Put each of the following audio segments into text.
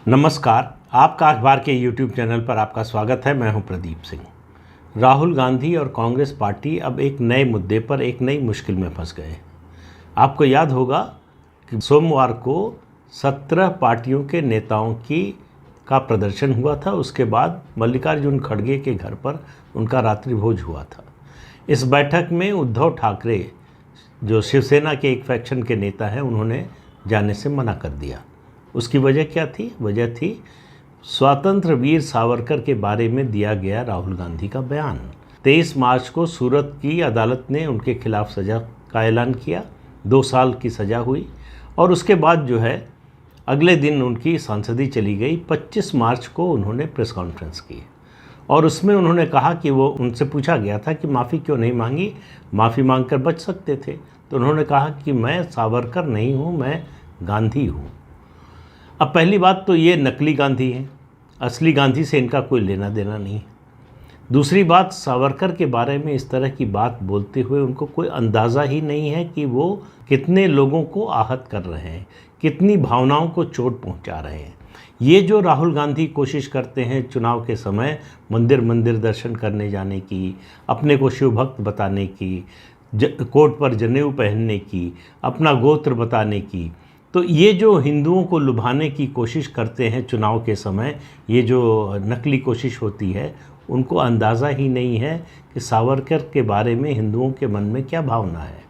नमस्कार। आपका अखबार के YouTube चैनल पर आपका स्वागत है। मैं हूं प्रदीप सिंह। राहुल गांधी और कांग्रेस पार्टी अब एक नए मुद्दे पर एक नई मुश्किल में फंस गए। आपको याद होगा कि सोमवार को 17 पार्टियों के नेताओं का प्रदर्शन हुआ था। उसके बाद मल्लिकार्जुन खड़गे के घर पर उनका रात्रि भोज हुआ था। इस बैठक में उद्धव ठाकरे, जो शिवसेना के एक फैक्शन के नेता हैं, उन्होंने जाने से मना कर दिया। उसकी वजह क्या थी? वजह थी स्वतंत्र वीर सावरकर के बारे में दिया गया राहुल गांधी का बयान। 23 मार्च को सूरत की अदालत ने उनके खिलाफ सज़ा का ऐलान किया। 2 साल की सज़ा हुई और उसके बाद जो है अगले दिन उनकी सांसदी चली गई। 25 मार्च को उन्होंने प्रेस कॉन्फ्रेंस की और उसमें उन्होंने कहा कि वो, उनसे पूछा गया था कि माफ़ी क्यों नहीं मांगी, माफ़ी मांगकर बच सकते थे। तो उन्होंने कहा कि मैं सावरकर नहीं हूँ, मैं गांधी हूँ। अब पहली बात तो ये नकली गांधी है, असली गांधी से इनका कोई लेना देना नहीं है। दूसरी बात, सावरकर के बारे में इस तरह की बात बोलते हुए उनको कोई अंदाज़ा ही नहीं है कि वो कितने लोगों को आहत कर रहे हैं, कितनी भावनाओं को चोट पहुंचा रहे हैं। ये जो राहुल गांधी कोशिश करते हैं चुनाव के समय मंदिर मंदिर दर्शन करने जाने की, अपने को शिवभक्त बताने की, कोट पर जनेऊ पहनने की, अपना गोत्र बताने की, तो ये जो हिंदुओं को लुभाने की कोशिश करते हैं चुनाव के समय, ये जो नकली कोशिश होती है, उनको अंदाज़ा ही नहीं है कि सावरकर के बारे में हिंदुओं के मन में क्या भावना है।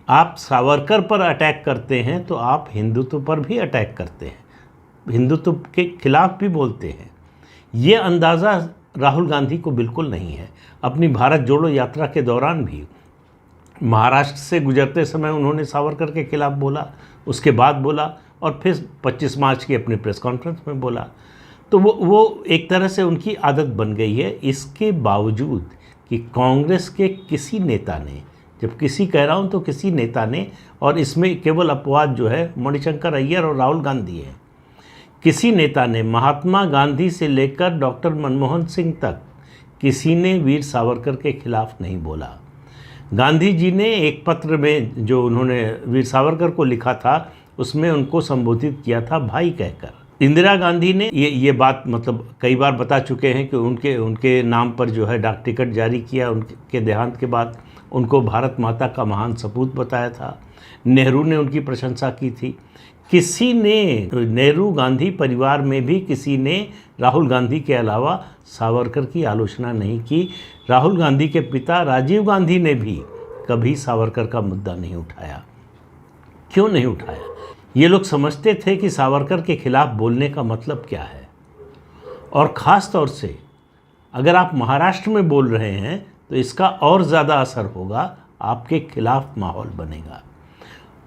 आप सावरकर पर अटैक करते हैं तो आप हिंदुत्व पर भी अटैक करते हैं, हिंदुत्व के खिलाफ भी बोलते हैं। ये अंदाज़ा राहुल गांधी को बिल्कुल नहीं है। अपनी भारत जोड़ो यात्रा के दौरान भी महाराष्ट्र से गुजरते समय उन्होंने सावरकर के खिलाफ बोला, उसके बाद बोला और फिर 25 मार्च की अपनी प्रेस कॉन्फ्रेंस में बोला। तो वो एक तरह से उनकी आदत बन गई है। इसके बावजूद कि कांग्रेस के किसी नेता ने, जब किसी कह रहा हूँ तो किसी नेता ने, और इसमें केवल अपवाद जो है मणिशंकर अय्यर और राहुल गांधी है, किसी नेता ने, महात्मा गांधी से लेकर डॉक्टर मनमोहन सिंह तक, किसी ने वीर सावरकर के खिलाफ नहीं बोला। गांधी जी ने एक पत्र में जो उन्होंने वीर सावरकर को लिखा था, उसमें उनको संबोधित किया था भाई कहकर। इंदिरा गांधी ने ये बात मतलब कई बार बता चुके हैं कि उनके नाम पर जो है डाक टिकट जारी किया। उनके देहांत के बाद उनको भारत माता का महान सपूत बताया था। नेहरू ने उनकी प्रशंसा की थी। किसी ने, नेहरू गांधी परिवार में भी किसी ने राहुल गांधी के अलावा सावरकर की आलोचना नहीं की। राहुल गांधी के पिता राजीव गांधी ने भी कभी सावरकर का मुद्दा नहीं उठाया। क्यों नहीं उठाया? ये लोग समझते थे कि सावरकर के खिलाफ बोलने का मतलब क्या है, और ख़ास तौर से अगर आप महाराष्ट्र में बोल रहे हैं तो इसका और ज़्यादा असर होगा, आपके खिलाफ माहौल बनेगा।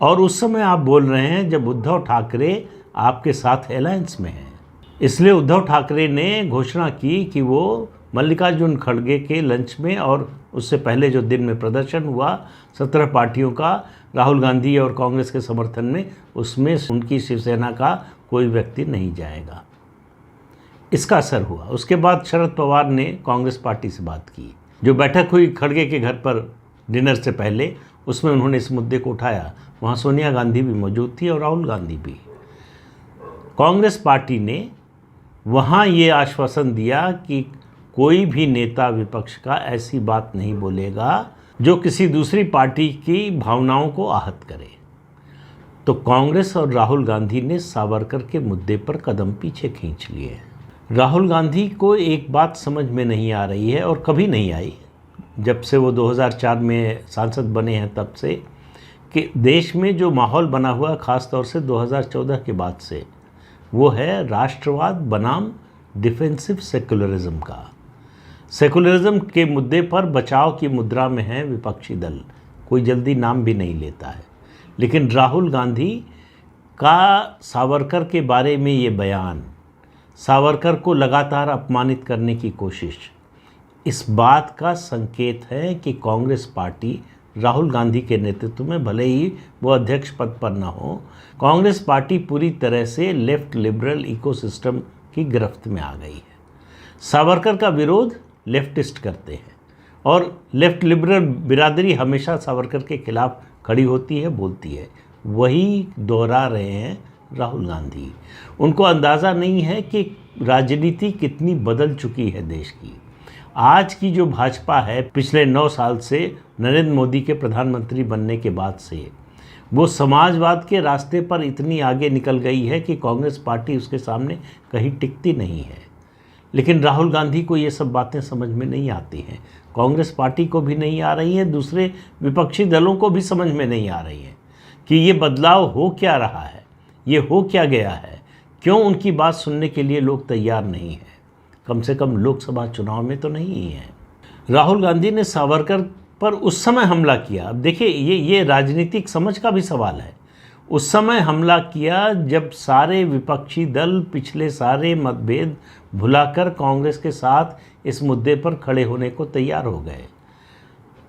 और उस समय आप बोल रहे हैं जब उद्धव ठाकरे आपके साथ अलायंस में हैं। इसलिए उद्धव ठाकरे ने घोषणा की कि वो मल्लिकार्जुन खड़गे के लंच में और उससे पहले जो दिन में प्रदर्शन हुआ 17 पार्टियों का राहुल गांधी और कांग्रेस के समर्थन में, उसमें उनकी शिवसेना का कोई व्यक्ति नहीं जाएगा। इसका असर हुआ। उसके बाद शरद पवार ने कांग्रेस पार्टी से बात की। जो बैठक हुई खड़गे के घर पर डिनर से पहले, उसमें उन्होंने इस मुद्दे को उठाया। वहाँ सोनिया गांधी भी मौजूद थी और राहुल गांधी भी। कांग्रेस पार्टी ने वहाँ ये आश्वासन दिया कि कोई भी नेता विपक्ष का ऐसी बात नहीं बोलेगा जो किसी दूसरी पार्टी की भावनाओं को आहत करे। तो कांग्रेस और राहुल गांधी ने सावरकर के मुद्दे पर कदम पीछे खींच लिए। राहुल गांधी को एक बात समझ में नहीं आ रही है, और कभी नहीं आई जब से वो 2004 में सांसद बने हैं तब से, कि देश में जो माहौल बना हुआ, ख़ास तौर से 2014 के बाद से, वो है राष्ट्रवाद बनाम डिफेंसिव सेकुलरिज्म का। सेकुलरिज्म के मुद्दे पर बचाव की मुद्रा में है विपक्षी दल, कोई जल्दी नाम भी नहीं लेता है। लेकिन राहुल गांधी का सावरकर के बारे में ये बयान, सावरकर को लगातार अपमानित करने की कोशिश, इस बात का संकेत है कि कांग्रेस पार्टी राहुल गांधी के नेतृत्व में, भले ही वो अध्यक्ष पद पर ना हो, कांग्रेस पार्टी पूरी तरह से लेफ्ट लिबरल इकोसिस्टम की गिरफ्त में आ गई है। सावरकर का विरोध लेफ्टिस्ट करते हैं और लेफ्ट लिबरल बिरादरी हमेशा सावरकर के खिलाफ खड़ी होती है, बोलती है। वही दोहरा रहे हैं राहुल गांधी। उनको अंदाज़ा नहीं है कि राजनीति कितनी बदल चुकी है देश की। आज की जो भाजपा है, पिछले 9 साल से नरेंद्र मोदी के प्रधानमंत्री बनने के बाद से वो समाजवाद के रास्ते पर इतनी आगे निकल गई है कि कांग्रेस पार्टी उसके सामने कहीं टिकती नहीं है। लेकिन राहुल गांधी को ये सब बातें समझ में नहीं आती हैं। कांग्रेस पार्टी को भी नहीं आ रही है, दूसरे विपक्षी दलों को भी समझ में नहीं आ रही है कि ये बदलाव हो क्या रहा है, ये हो क्या गया है, क्यों उनकी बात सुनने के लिए लोग तैयार नहीं हैं। कम से कम लोकसभा चुनाव में तो नहीं है। राहुल गांधी ने सावरकर पर उस समय हमला किया। अब देखिए, ये राजनीतिक समझ का भी सवाल है। उस समय हमला किया जब सारे विपक्षी दल पिछले सारे मतभेद भुलाकर कांग्रेस के साथ इस मुद्दे पर खड़े होने को तैयार हो गए।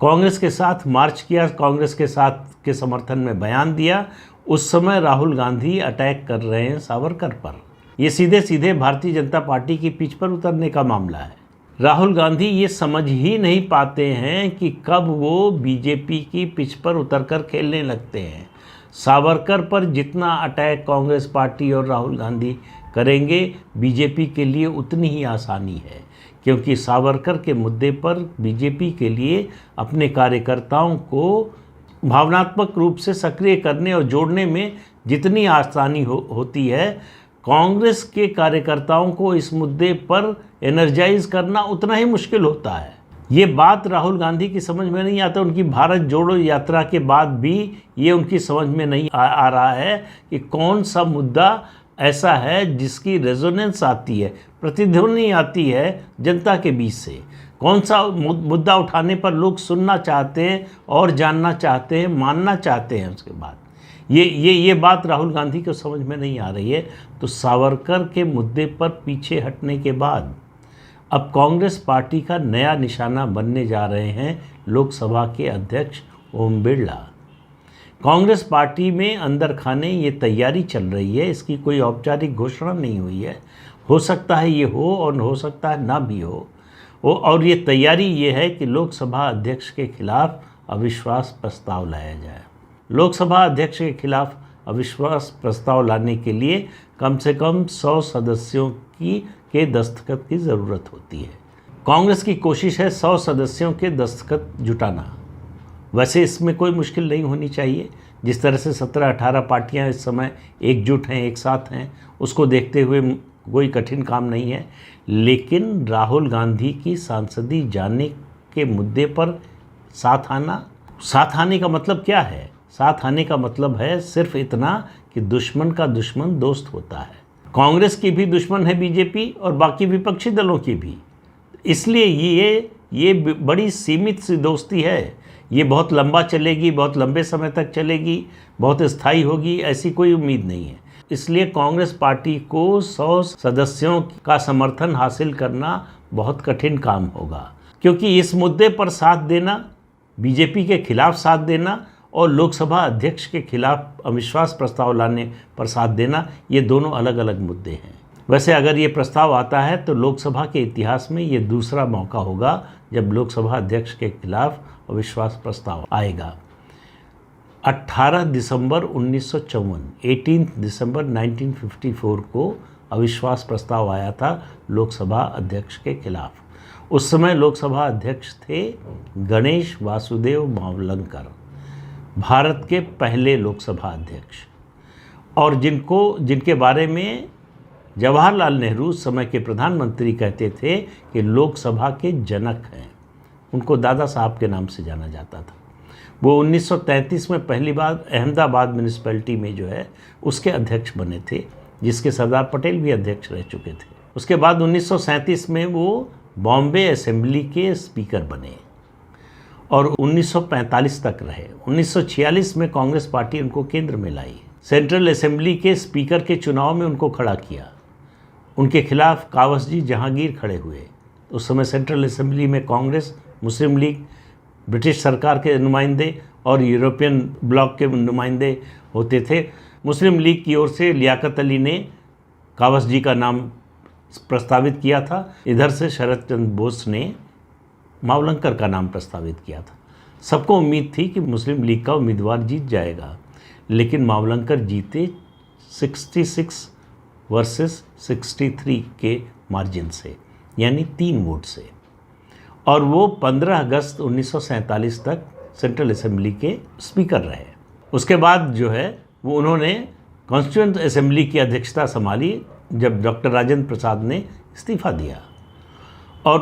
कांग्रेस के साथ मार्च किया, कांग्रेस के साथ के समर्थन में बयान दिया। उस समय राहुल गांधी अटैक कर रहे हैं सावरकर पर। ये सीधे सीधे भारतीय जनता पार्टी की पिच पर उतरने का मामला है। राहुल गांधी ये समझ ही नहीं पाते हैं कि कब वो बीजेपी की पिच पर उतरकर खेलने लगते हैं। सावरकर पर जितना अटैक कांग्रेस पार्टी और राहुल गांधी करेंगे, बीजेपी के लिए उतनी ही आसानी है, क्योंकि सावरकर के मुद्दे पर बीजेपी के लिए अपने कार्यकर्ताओं को भावनात्मक रूप से सक्रिय करने और जोड़ने में जितनी आसानी होती है, कांग्रेस के कार्यकर्ताओं को इस मुद्दे पर एनर्जाइज करना उतना ही मुश्किल होता है। ये बात राहुल गांधी की समझ में नहीं आता। उनकी भारत जोड़ो यात्रा के बाद भी ये उनकी समझ में नहीं आ रहा है कि कौन सा मुद्दा ऐसा है जिसकी रेजोनेंस आती है, प्रतिध्वनि आती है जनता के बीच से। कौन सा मुद्दा उठाने पर लोग सुनना चाहते हैं और जानना चाहते हैं, मानना चाहते हैं। उसके बाद ये बात राहुल गांधी को समझ में नहीं आ रही है। तो सावरकर के मुद्दे पर पीछे हटने के बाद अब कांग्रेस पार्टी का नया निशाना बनने जा रहे हैं लोकसभा के अध्यक्ष ओम बिरला। कांग्रेस पार्टी में अंदर खाने ये तैयारी चल रही है। इसकी कोई औपचारिक घोषणा नहीं हुई है। हो सकता है ये हो और हो सकता है ना भी हो। और ये तैयारी ये है कि लोकसभा अध्यक्ष के खिलाफ अविश्वास प्रस्ताव लाया जाए। लोकसभा अध्यक्ष के खिलाफ अविश्वास प्रस्ताव लाने के लिए कम से कम 100 सदस्यों के दस्तखत की ज़रूरत होती है। कांग्रेस की कोशिश है 100 सदस्यों के दस्तखत जुटाना। वैसे इसमें कोई मुश्किल नहीं होनी चाहिए। जिस तरह से 17-18 पार्टियां इस समय एकजुट हैं, एक साथ हैं, उसको देखते हुए कोई कठिन काम नहीं है। लेकिन राहुल गांधी की सांसदी जाने के मुद्दे पर साथ आने का मतलब क्या है? साथ आने का मतलब है सिर्फ इतना कि दुश्मन का दुश्मन दोस्त होता है। कांग्रेस की भी दुश्मन है बीजेपी और बाकी विपक्षी दलों की भी। इसलिए ये बड़ी सीमित सी दोस्ती है। ये बहुत लंबा चलेगी, बहुत लंबे समय तक चलेगी, बहुत स्थायी होगी, ऐसी कोई उम्मीद नहीं है। इसलिए कांग्रेस पार्टी को 100 सदस्यों का समर्थन हासिल करना बहुत कठिन काम होगा, क्योंकि इस मुद्दे पर साथ देना, बीजेपी के खिलाफ साथ देना और लोकसभा अध्यक्ष के खिलाफ अविश्वास प्रस्ताव लाने पर साथ देना, ये दोनों अलग अलग मुद्दे हैं। वैसे अगर ये प्रस्ताव आता है तो लोकसभा के इतिहास में ये दूसरा मौका होगा जब लोकसभा अध्यक्ष के खिलाफ अविश्वास प्रस्ताव आएगा। 18 दिसंबर 1954, 18 दिसंबर 1954 को अविश्वास प्रस्ताव आया था लोकसभा अध्यक्ष के खिलाफ। उस समय लोकसभा अध्यक्ष थे गणेश वासुदेव मावलंकर, भारत के पहले लोकसभा अध्यक्ष, और जिनके बारे में जवाहरलाल नेहरू समय के प्रधानमंत्री कहते थे कि लोकसभा के जनक हैं। उनको दादा साहब के नाम से जाना जाता था। वो 1933 में पहली बार अहमदाबाद म्यूनिसिपैलिटी में जो है उसके अध्यक्ष बने थे, जिसके सरदार पटेल भी अध्यक्ष रह चुके थे। उसके बाद 1937 में वो बॉम्बे असेंबली के स्पीकर बने और 1945 तक रहे। 1946 में कांग्रेस पार्टी उनको केंद्र में लाई। सेंट्रल असेंबली के स्पीकर के चुनाव में उनको खड़ा किया। उनके खिलाफ कावसजी जहांगीर खड़े हुए। उस समय सेंट्रल असेंबली में कांग्रेस, मुस्लिम लीग, ब्रिटिश सरकार के नुमाइंदे और यूरोपियन ब्लॉक के नुमाइंदे होते थे। मुस्लिम लीग की ओर से लियाकत अली ने कावसजी का नाम प्रस्तावित किया था। इधर से शरद चंद्र बोस ने मावलंकर का नाम प्रस्तावित किया था। सबको उम्मीद थी कि मुस्लिम लीग का उम्मीदवार जीत जाएगा, लेकिन मावलंकर जीते 66 वर्सेस 63 के मार्जिन से, यानी 3 वोट से। और वो 15 अगस्त 1947 तक सेंट्रल असेंबली के स्पीकर रहे। उसके बाद जो है वो उन्होंने कॉन्स्टिट्यूएंट असेंबली की अध्यक्षता संभाली जब डॉक्टर राजेंद्र प्रसाद ने इस्तीफा दिया। और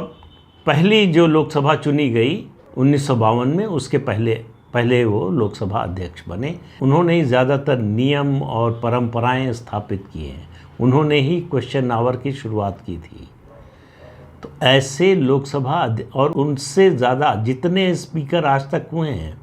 पहली जो लोकसभा चुनी गई 1952 में, उसके पहले वो लोकसभा अध्यक्ष बने। उन्होंने ही ज़्यादातर नियम और परंपराएं स्थापित किए हैं। उन्होंने ही क्वेश्चन आवर की शुरुआत की थी। तो ऐसे लोकसभा और उनसे ज़्यादा जितने स्पीकर आज तक हुए हैं,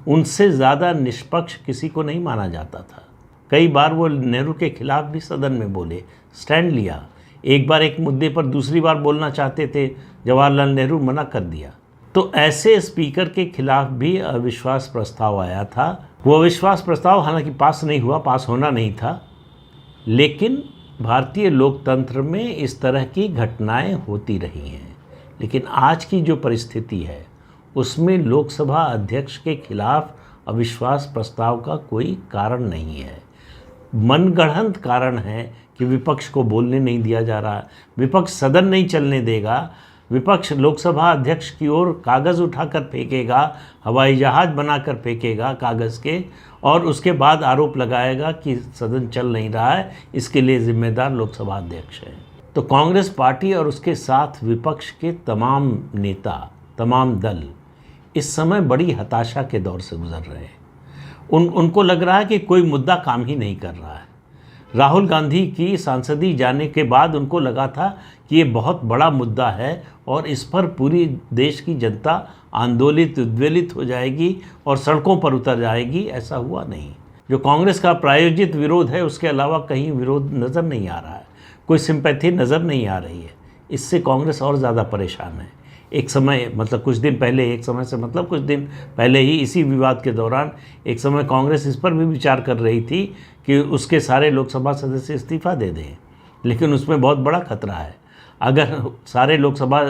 उनसे ज़्यादा निष्पक्ष किसी को नहीं माना जाता था। कई बार वो नेहरू के खिलाफ भी सदन में बोले, स्टैंड लिया। एक बार एक मुद्दे पर दूसरी बार बोलना चाहते थे, जवाहरलाल नेहरू मना कर दिया। तो ऐसे स्पीकर के खिलाफ भी अविश्वास प्रस्ताव आया था। वो अविश्वास प्रस्ताव हालांकि पास नहीं हुआ, पास होना नहीं था, लेकिन भारतीय लोकतंत्र में इस तरह की घटनाएं होती रही हैं। लेकिन आज की जो परिस्थिति है उसमें लोकसभा अध्यक्ष के खिलाफ अविश्वास प्रस्ताव का कोई कारण नहीं है। मनगढ़ंत कारण है कि विपक्ष को बोलने नहीं दिया जा रहा, विपक्ष सदन नहीं चलने देगा, विपक्ष लोकसभा अध्यक्ष की ओर कागज़ उठाकर फेंकेगा, हवाई जहाज़ बनाकर फेंकेगा कागज़ के, और उसके बाद आरोप लगाएगा कि सदन चल नहीं रहा है, इसके लिए जिम्मेदार लोकसभा अध्यक्ष है। तो कांग्रेस पार्टी और उसके साथ विपक्ष के तमाम नेता, तमाम दल इस समय बड़ी हताशा के दौर से गुजर रहे हैं। उनको लग रहा है कि कोई मुद्दा काम ही नहीं कर रहा है। राहुल गांधी की सांसदी जाने के बाद उनको लगा था कि ये बहुत बड़ा मुद्दा है और इस पर पूरी देश की जनता आंदोलित उद्वेलित हो जाएगी और सड़कों पर उतर जाएगी। ऐसा हुआ नहीं। जो कांग्रेस का प्रायोजित विरोध है उसके अलावा कहीं विरोध नज़र नहीं आ रहा है, कोई सिंपैथी नज़र नहीं आ रही है। इससे कांग्रेस और ज़्यादा परेशान है। एक समय मतलब कुछ दिन पहले ही इसी विवाद के दौरान एक समय कांग्रेस इस पर भी विचार कर रही थी कि उसके सारे लोकसभा सदस्य इस्तीफा दे दें, लेकिन उसमें बहुत बड़ा खतरा है। अगर सारे लोकसभा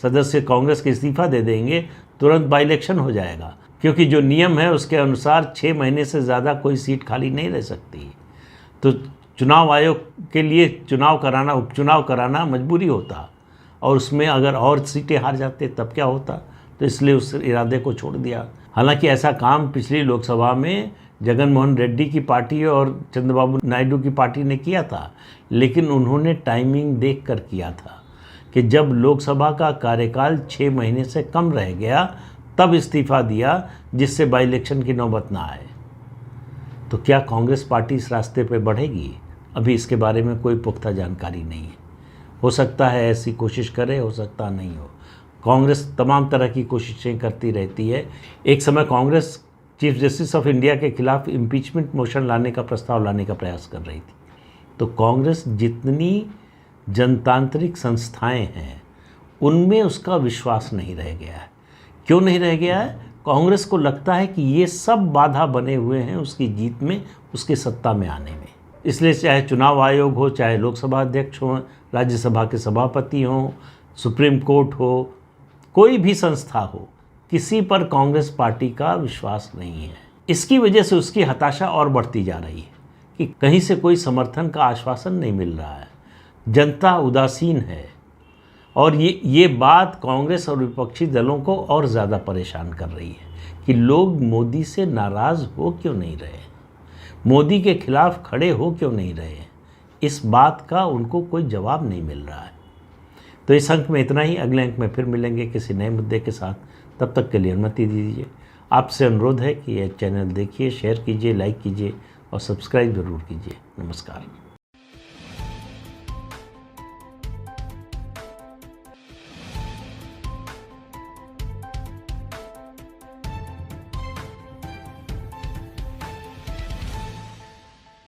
सदस्य कांग्रेस के इस्तीफा दे देंगे तुरंत बाई इलेक्शन हो जाएगा, क्योंकि जो नियम है उसके अनुसार 6 महीने से ज़्यादा कोई सीट खाली नहीं रह सकती। तो चुनाव आयोग के लिए उपचुनाव कराना मजबूरी होता, और उसमें अगर और सीटें हार जाते तब क्या होता। तो इसलिए उस इरादे को छोड़ दिया। हालांकि ऐसा काम पिछली लोकसभा में जगन मोहन रेड्डी की पार्टी और चंद्रबाबू नायडू की पार्टी ने किया था, लेकिन उन्होंने टाइमिंग देखकर किया था कि जब लोकसभा का कार्यकाल 6 महीने से कम रह गया तब इस्तीफा दिया, जिससे बाई इलेक्शन की नौबत ना आए। तो क्या कांग्रेस पार्टी इस रास्ते पर बढ़ेगी? अभी इसके बारे में कोई पुख्ता जानकारी नहीं है। हो सकता है ऐसी कोशिश करे, हो सकता नहीं हो। कांग्रेस तमाम तरह की कोशिशें करती रहती है। एक समय Congress chief justice of India के खिलाफ इम्पीचमेंट मोशन लाने का प्रस्ताव लाने का प्रयास कर रही थी। तो कांग्रेस जितनी जनतांत्रिक संस्थाएं हैं उनमें उसका विश्वास नहीं रह गया है। क्यों नहीं रह गया है? कांग्रेस को लगता है कि ये सब बाधा बने हुए हैं उसकी जीत में, उसके सत्ता में आने में। इसलिए चाहे चुनाव आयोग हो, चाहे लोकसभा अध्यक्ष हो, राज्यसभा के सभापति हों, सुप्रीम कोर्ट हो, कोई भी संस्था हो, किसी पर कांग्रेस पार्टी का विश्वास नहीं है। इसकी वजह से उसकी हताशा और बढ़ती जा रही है कि कहीं से कोई समर्थन का आश्वासन नहीं मिल रहा है, जनता उदासीन है। और ये बात कांग्रेस और विपक्षी दलों को और ज़्यादा परेशान कर रही है कि लोग मोदी से नाराज़ हो क्यों नहीं रहे, मोदी के खिलाफ खड़े हो क्यों नहीं रहे। इस बात का उनको कोई जवाब नहीं मिल रहा है। तो इस अंक में इतना ही। अगले अंक में फिर मिलेंगे किसी नए मुद्दे के साथ। तब तक के लिए अनुमति दीजिए। आपसे अनुरोध है कि यह चैनल देखिए, शेयर कीजिए, लाइक कीजिए और सब्सक्राइब ज़रूर कीजिए। नमस्कार।